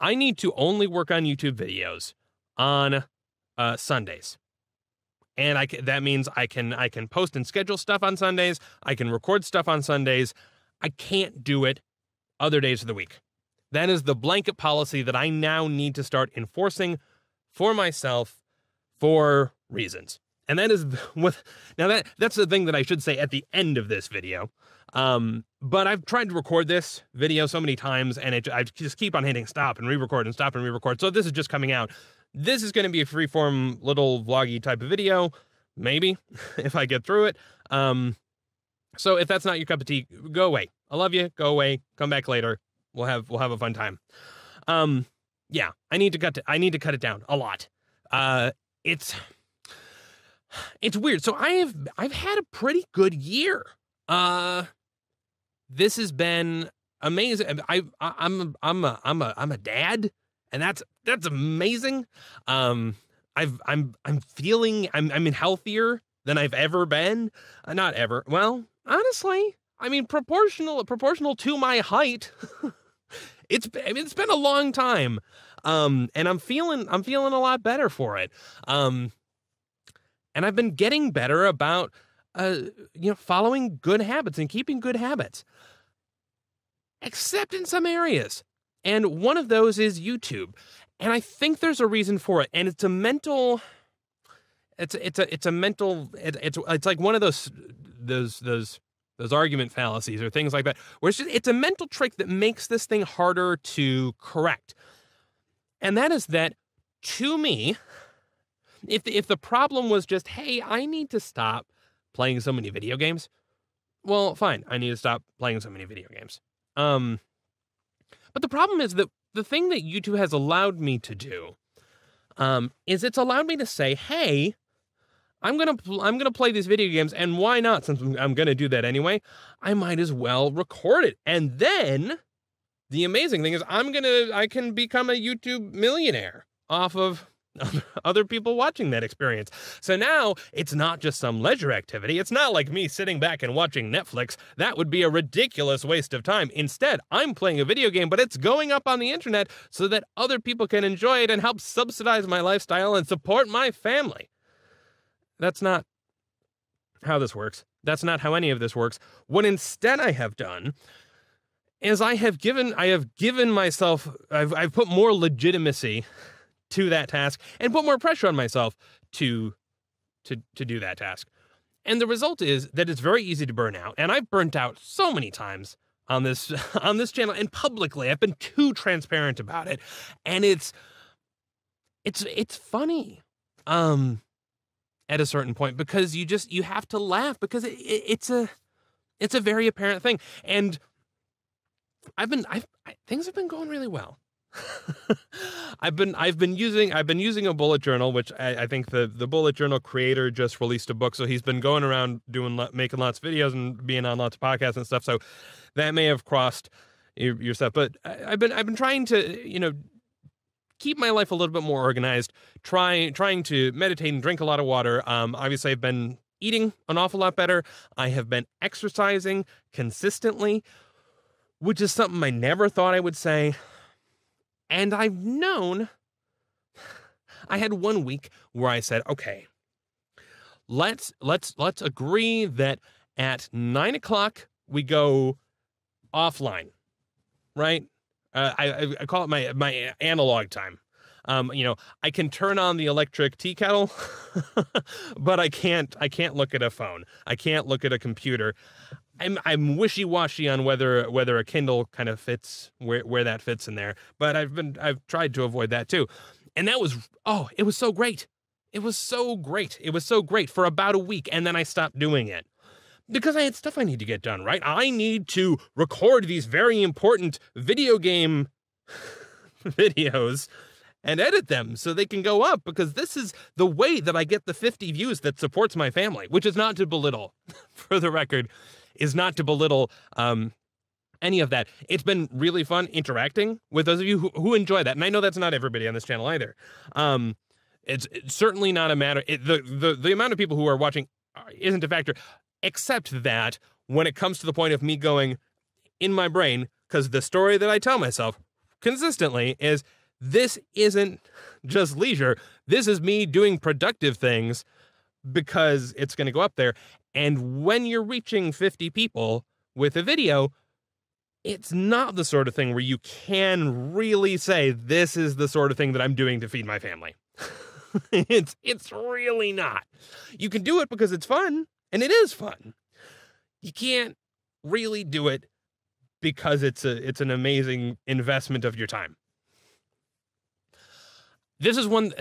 I need to only work on YouTube videos on Sundays. And that means I can post and schedule stuff on Sundays. I can record stuff on Sundays. I can't do it other days of the week. That is the blanket policy that I now need to start enforcing for myself for reasons. And that is that's the thing that I should say at the end of this video. But I've tried to record this video so many times, and I just keep on hitting stop and re-record and stop and re-record. So this is just coming out. This is going to be a freeform little vloggy type of video, maybe, if I get through it. So if that's not your cup of tea, go away. I love you. Go away. Come back later. We'll have a fun time. Yeah, I need to cut it down a lot. It's weird. So I've had a pretty good year. This has been amazing. I'm a dad, and that's amazing. I'm healthier than I've ever been. Not ever. Well, honestly, I mean, proportional to my height. It's been a long time. And I'm feeling a lot better for it. And I've been getting better about, following good habits and keeping good habits, except in some areas. And one of those is YouTube. And I think there's a reason for it. And it's like one of those argument fallacies or things like that, where it's a mental trick that makes this thing harder to correct. And that is that, to me, if the problem was just, hey, I need to stop playing so many video games, well, fine, I need to stop playing so many video games. But the problem is that the thing that YouTube has allowed me to do is it's allowed me to say, hey, I'm gonna play these video games, and why not? Since I'm gonna do that anyway, I might as well record it. And then the amazing thing is I can become a YouTube millionaire off of other people watching that experience. So now it's not just some leisure activity. It's not like me sitting back and watching Netflix. That would be a ridiculous waste of time. Instead, I'm playing a video game, but it's going up on the internet so that other people can enjoy it and help subsidize my lifestyle and support my family. That's not how this works. That's not how any of this works. What instead I have done is I've put more legitimacy to that task and put more pressure on myself to do that task. And the result is that it's very easy to burn out. And I've burnt out so many times on this channel and publicly. I've been too transparent about it. And it's funny. At a certain point, because you have to laugh, because it's a very apparent thing. And things have been going really well. I've been using a bullet journal, which I think the bullet journal creator just released a book. So he's been going around making lots of videos and being on lots of podcasts and stuff. So that may have crossed your stuff, but I've been trying to, keep my life a little bit more organized, trying to meditate and drink a lot of water. Obviously I've been eating an awful lot better. I have been exercising consistently, which is something I never thought I would say. And I had 1 week where I said, okay, let's agree that at 9 o'clock we go offline, right? I call it my analog time. I can turn on the electric tea kettle, but I can't look at a phone. I can't look at a computer. I'm wishy-washy on whether a Kindle kind of fits where that fits in there. But I've tried to avoid that too. And it was so great. It was so great. It was so great for about a week, and then I stopped doing it. Because I had stuff I need to get done, right? I need to record these very important video game videos and edit them so they can go up, because this is the way that I get the 50 views that supports my family, which is not to belittle, for the record, is not to belittle any of that. It's been really fun interacting with those of you who enjoy that. And I know that's not everybody on this channel either. It's certainly not a matter. The amount of people who are watching isn't a factor. Except that when it comes to the point of me going in my brain, because the story that I tell myself, consistently is this isn't just leisure. This is me doing productive things because it's going to go up there. And when you're reaching 50 people with a video, it's not the sort of thing where you can really say, this is the sort of thing that I'm doing to feed my family. It's really not. You can do it because it's fun, and it is fun. You can't really do it because it's an amazing investment of your time. This is one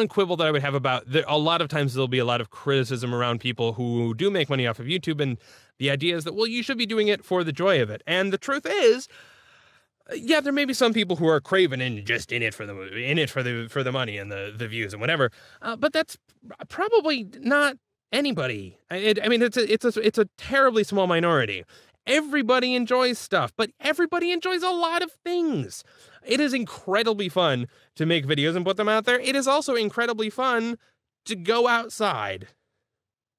quibble that I would have about a lot of times there'll be a lot of criticism around people who do make money off of YouTube, and the idea is that, well, you should be doing it for the joy of it. And the truth is, yeah, there may be some people who are craven and just in it for the money and the views and whatever. But that's probably not anybody. I mean, it's a terribly small minority. Everybody enjoys stuff, but everybody enjoys a lot of things. It is incredibly fun to make videos and put them out there. It is also incredibly fun to go outside.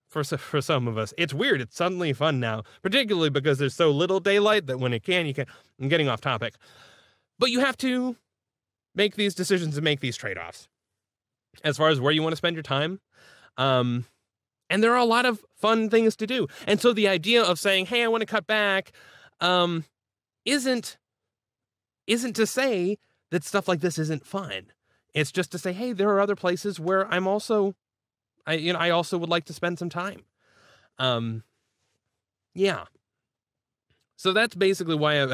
For some of us, it's weird. It's suddenly fun now, particularly because there's so little daylight that when you can. I'm getting off topic, but you have to make these decisions and make these trade-offs as far as where you want to spend your time. And there are a lot of fun things to do. And so the idea of saying, hey, I want to cut back, isn't to say that stuff like this isn't fun. It's just to say, hey, there are other places where I also would like to spend some time. Yeah. So that's basically why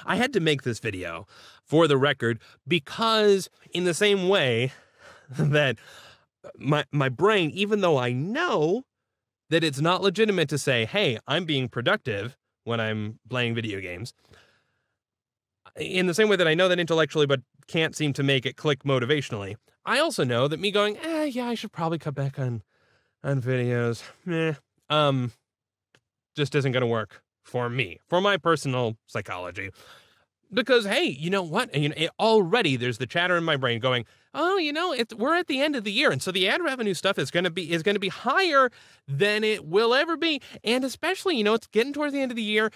I had to make this video for the record, because in the same way that my brain, even though I know that it's not legitimate to say, hey, I'm being productive when I'm playing video games, in the same way that I know that intellectually but can't seem to make it click motivationally, I also know that me going, yeah, I should probably cut back on videos, just isn't going to work for me, for my personal psychology. Because, hey, you know what? Already there's the chatter in my brain going, oh, we're at the end of the year. And so the ad revenue stuff is going to be higher than it will ever be. And especially, it's getting towards the end of the year.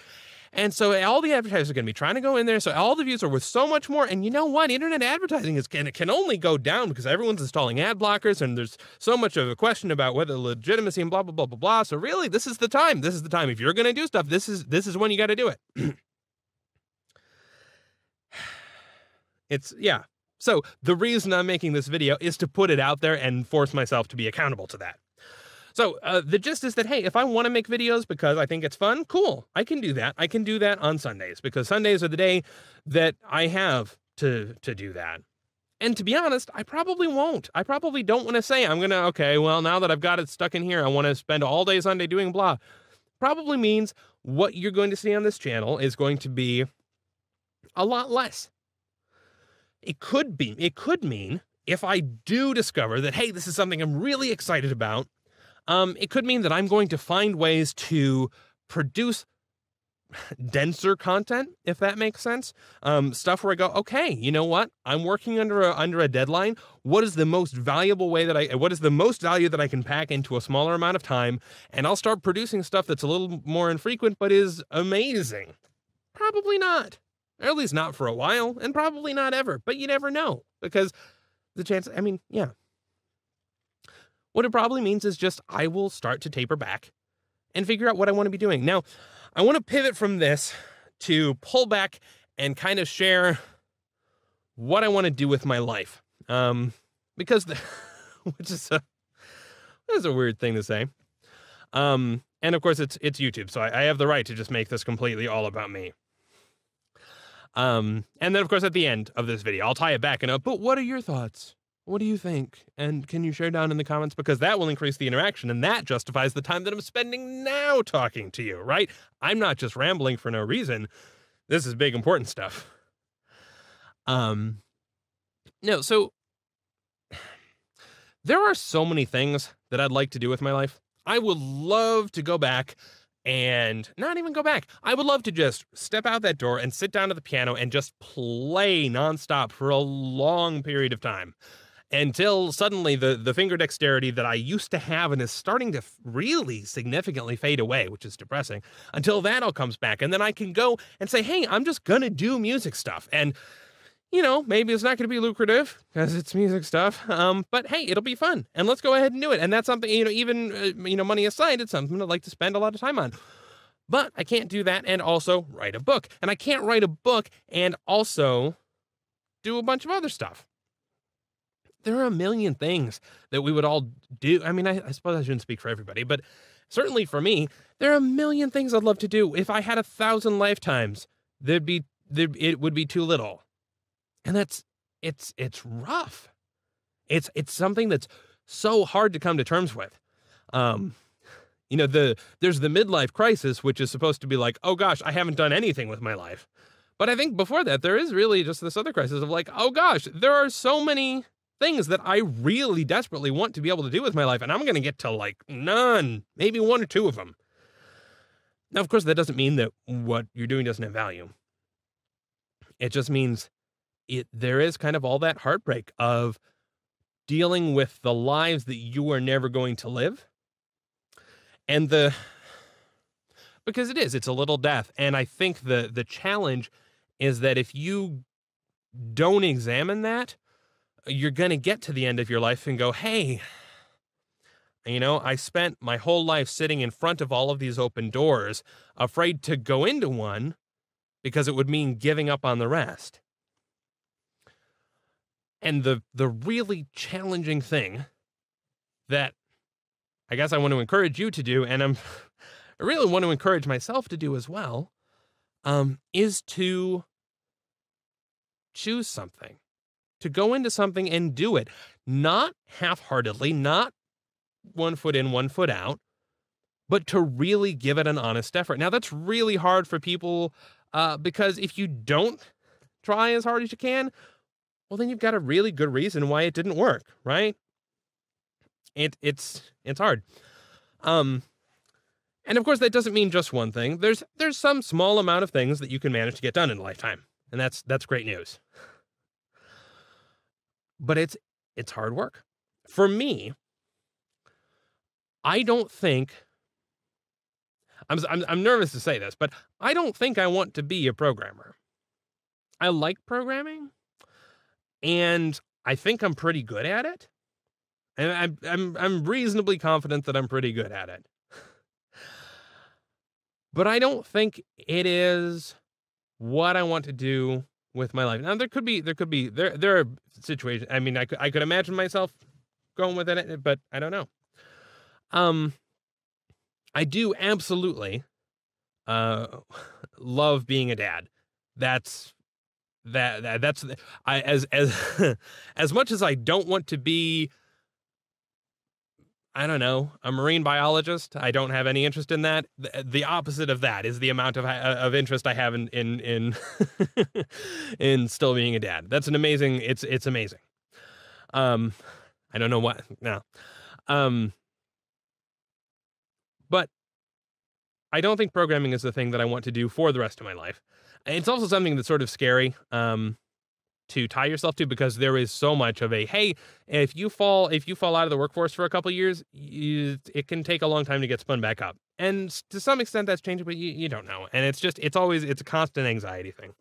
And so all the advertisers are going to be trying to go in there. So all the views are worth so much more. And you know what? Internet advertising can only go down because everyone's installing ad blockers. And there's so much of a question about whether legitimacy and blah, blah, blah, blah, blah. So really, this is the time. This is the time. If you're going to do stuff, this is when you got to do it. Yeah. So the reason I'm making this video is to put it out there and force myself to be accountable to that. So the gist is that, hey, if I want to make videos because I think it's fun, cool. I can do that. I can do that on Sundays because Sundays are the day that I have to do that. And to be honest, I probably won't. I probably don't want to say okay, well, now that I've got it stuck in here, I want to spend all day Sunday doing blah. Probably means what you're going to see on this channel is going to be a lot less. It could mean if I do discover that, hey, this is something I'm really excited about, it could mean that I'm going to find ways to produce denser content, if that makes sense. Stuff where I go, okay, you know what? I'm working under a deadline. What is the most valuable way what is the most value that I can pack into a smaller amount of time? And I'll start producing stuff that's a little more infrequent, but is amazing. Probably not. Or at least not for a while, and probably not ever. But you never know, because the chance, yeah. What it probably means is just I will start to taper back and figure out what I want to be doing. Now, I want to pivot from this to pull back and kind of share what I want to do with my life. Because, which is a weird thing to say. And of course, it's YouTube, so I have the right to just make this completely all about me. And then, of course, at the end of this video, I'll tie it back and but what are your thoughts? What do you think? And can you share down in the comments? Because that will increase the interaction, and that justifies the time that I'm spending now talking to you, right? I'm not just rambling for no reason. This is big, important stuff. No, so there are so many things that I'd like to do with my life. I would love to go back and not even go back. I would love to just step out that door and sit down to the piano and just play nonstop for a long period of time until suddenly the finger dexterity that I used to have and is starting to really significantly fade away, which is depressing, until that all comes back. And then I can go and say, hey, I'm just going to do music stuff. And maybe it's not going to be lucrative because it's music stuff. But hey, it'll be fun, and let's go ahead and do it. And that's something, even money aside, it's something I'd like to spend a lot of time on. But I can't do that and also write a book, and I can't write a book and also do a bunch of other stuff. There are a million things that we would all do. I mean, I suppose I shouldn't speak for everybody, but certainly for me, there are a million things I'd love to do. If I had 1,000 lifetimes, it would be too little. And it's rough. It's something that's so hard to come to terms with. There's the midlife crisis, which is supposed to be like, oh gosh, I haven't done anything with my life. But I think before that, there is really just this other crisis of like, oh gosh, there are so many things that I really desperately want to be able to do with my life, and I'm going to get to like none, maybe one or two of them. Now, of course, that doesn't mean that what you're doing doesn't have value. It just means there is kind of all that heartbreak of dealing with the lives that you are never going to live. And because it's a little death. And I think the challenge is that if you don't examine that, you're going to get to the end of your life and go, hey, I spent my whole life sitting in front of all of these open doors, afraid to go into one because it would mean giving up on the rest. And the really challenging thing that I guess I want to encourage you to do, and I really want to encourage myself to do as well, is to choose something. To go into something and do it, not half-heartedly, not 1 foot in, 1 foot out, but to really give it an honest effort. Now, that's really hard for people because if you don't try as hard as you can, well, then you've got a really good reason why it didn't work, right? It's hard. And of course, that doesn't mean just one thing. There's some small amount of things that you can manage to get done in a lifetime, and that's great news. But it's hard work. For me, I don't think I'm nervous to say this, but I don't think I want to be a programmer. I like programming, and I think I'm pretty good at it. And I'm reasonably confident that I'm pretty good at it. But I don't think it is what I want to do with my life. Now there are situations. I mean, I could imagine myself going with it, but I don't know. I do absolutely love being a dad. That's as much as I don't want to be, I don't know, a marine biologist. I don't have any interest in that. The opposite of that is the amount of interest I have in in still being a dad. That's an amazing. It's amazing. I don't know what now. But I don't think programming is the thing that I want to do for the rest of my life. It's also something that's sort of scary. To tie yourself to, because there is so much of a, hey, if you fall out of the workforce for a couple of years, it can take a long time to get spun back up. And to some extent that's changing, but you don't know. And it's a constant anxiety thing.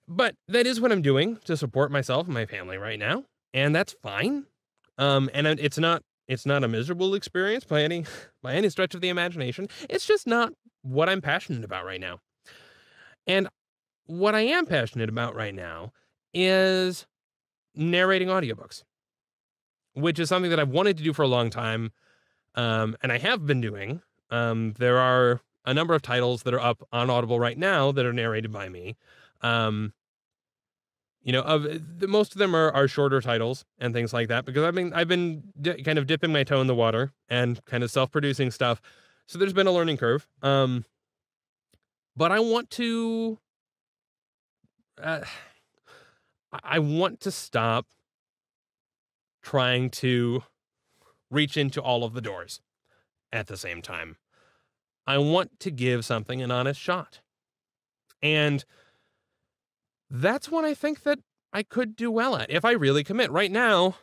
But that is what I'm doing to support myself and my family right now. And that's fine. And it's not a miserable experience by any stretch of the imagination. It's just not what I'm passionate about right now. And what I am passionate about right now is narrating audiobooks, which is something that I've wanted to do for a long time, and I have been doing. There are a number of titles that are up on Audible right now that are narrated by me. Most of them are shorter titles and things like that, because I've been kind of dipping my toe in the water and kind of self-producing stuff. So there's been a learning curve. But I want to stop trying to reach into all of the doors at the same time. I want to give something an honest shot. And that's what I think that I could do well at if I really commit. Right now,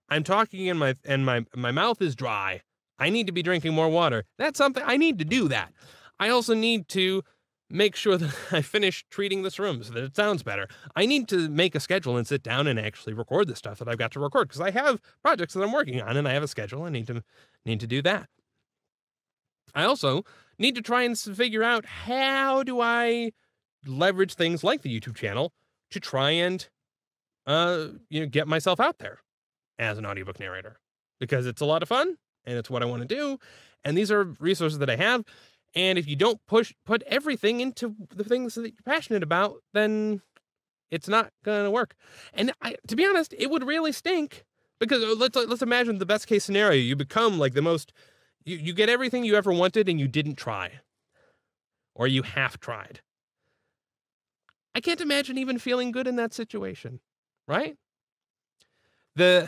I'm talking and my mouth is dry. I need to be drinking more water. That's something I need to do that. I also need to make sure that I finish treating this room so that it sounds better. I need to make a schedule and sit down and actually record the stuff that I've got to record, because I have projects that I'm working on and I have a schedule. I need to do that. I also need to try and figure out, how do I leverage things like the YouTube channel to try and get myself out there as an audiobook narrator, because it's a lot of fun and it's what I want to do. And these are resources that I have. And if you don't put everything into the things that you're passionate about, then it's not going to work. And to be honest, it would really stink, because let's imagine the best case scenario. You become like you get everything you ever wanted and you didn't try, or you half tried. I can't imagine even feeling good in that situation, right? By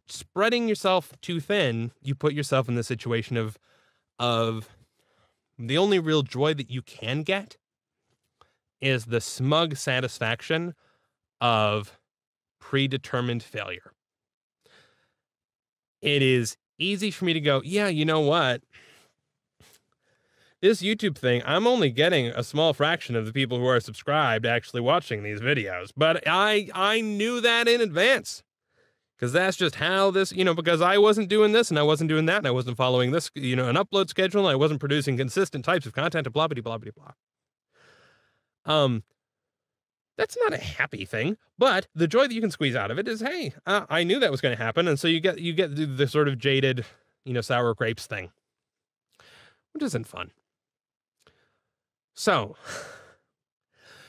spreading yourself too thin, you put yourself in the situation of the only real joy that you can get is the smug satisfaction of predetermined failure. It is easy for me to go, yeah, you know what? This YouTube thing, I'm only getting a small fraction of the people who are subscribed actually watching these videos. But I knew that in advance, because that's just how this, because I wasn't doing this and I wasn't doing that and I wasn't following this, an upload schedule, and I wasn't producing consistent types of content and blah, blah, blah, blah, blah. That's not a happy thing, but the joy that you can squeeze out of it is, hey, I knew that was going to happen. And so you get the sort of jaded, sour grapes thing, which isn't fun. So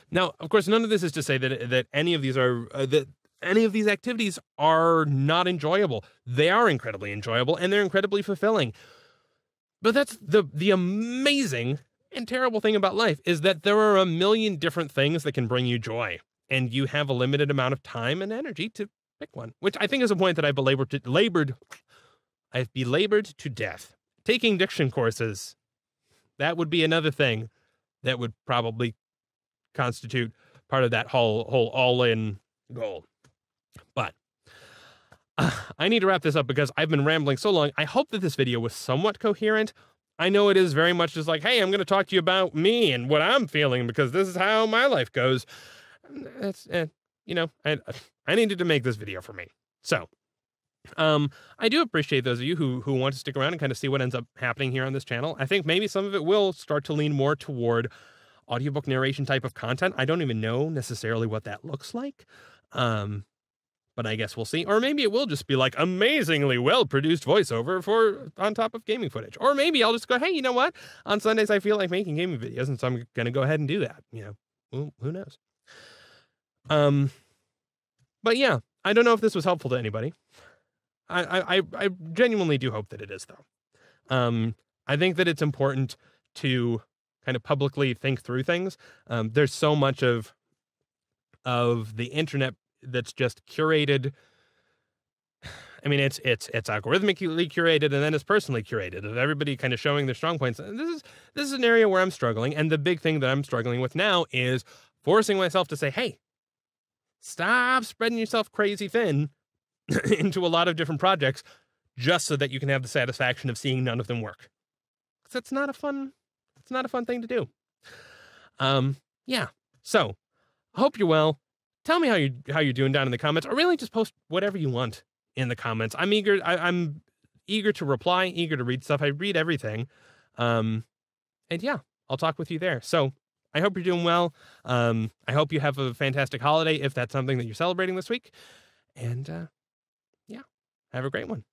now, of course, none of this is to say that any of these are, that any of these activities are not enjoyable. They are incredibly enjoyable and they're incredibly fulfilling. But that's the amazing and terrible thing about life, is that there are a million different things that can bring you joy, and you have a limited amount of time and energy to pick one, which I think is a point that I've belabored to death. Taking diction courses, that would be another thing that would probably constitute part of that whole all-in goal. But I need to wrap this up because I've been rambling so long. I hope that this video was somewhat coherent. I know it is very much just like, hey, I'm going to talk to you about me and what I'm feeling because this is how my life goes. That's, I needed to make this video for me. So, I do appreciate those of you who want to stick around and kind of see what ends up happening here on this channel. I think maybe some of it will start to lean more toward audiobook narration type of content. I don't even know necessarily what that looks like. But I guess we'll see. Or maybe it will just be like amazingly well-produced voiceover on top of gaming footage. Or maybe I'll just go, hey, you know what? On Sundays, I feel like making gaming videos, and so I'm going to go ahead and do that. Who knows? But yeah, I don't know if this was helpful to anybody. I genuinely do hope that it is, though. I think that it's important to kind of publicly think through things. There's so much of the internet that's just curated. I mean, it's algorithmically curated, and then it's personally curated, of everybody kind of showing their strong points. And this is an area where I'm struggling, and the big thing that I'm struggling with now is forcing myself to say, hey, stop spreading yourself crazy thin into a lot of different projects just so that you can have the satisfaction of seeing none of them work. Because it's not a fun thing to do. Yeah. So I hope you're well. Tell me how you're doing down in the comments, or really just post whatever you want in the comments. I'm eager to reply, eager to read stuff. I read everything. And yeah, I'll talk with you there. So I hope you're doing well. I hope you have a fantastic holiday if that's something that you're celebrating this week. And yeah, have a great one.